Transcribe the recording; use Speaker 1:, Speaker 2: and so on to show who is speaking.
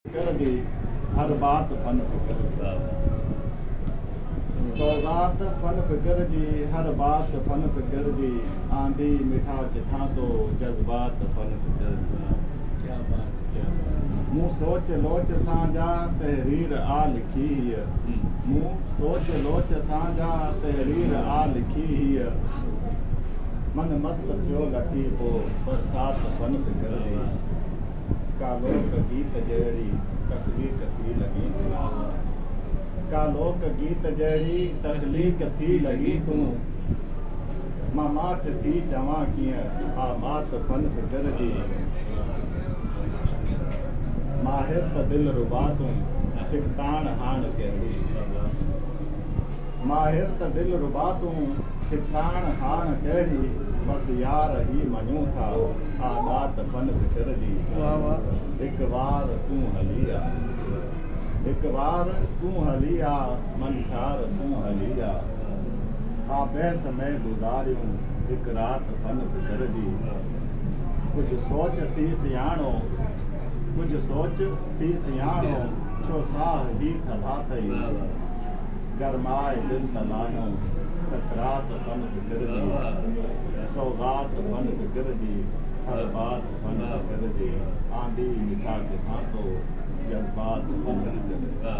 Speaker 1: फिक्र जी हर बात फन फिक्र सौगात फन फिक्र जी हर बात फन फिक्र जी आंधी मिठा किथां तो जज्बात फन फिक्र जी
Speaker 2: क्या बात
Speaker 1: मूं सोच लोच सां जा तहरीर आ लिखी हीअ मूं सोच लोच सां जा तहरीर आ लिखी हीअ मन मस्त थियो लथी पोइ बरसात फन फिक्र जी का लोक गीत जहिड़ी तकलीफ़ थी लॻी का लोक गीत जहिड़ी तकलीफ़ थी लॻी तूं मां माठ थी चवां कीअं आ मात फन फिक्र जी माहिर त दिलि रुबा तूं छिकताण हाण कहिड़ी माहिर त दिलि रुबा तूं छिकताण हाण कहिड़ी बसि यार ही मञूं था आदात फन फिक्र जी हिकु वार तूं हली आ हिकु वार तूं हली आ मनठार तूं हली आ बहस में गुज़ारियूं हिकु राति फन फिक्र जी कुझु सोच थी सियाणो कुझु सोच थी सियाणो छो साह ही थधा थई गरमाए दिल तलाहियूं सकरात फन फिक्र जी सौगात फन फिक्र जी हर बात फन फिक्र जी आंधी मिठा किथां तो जज्बात फन फिक्र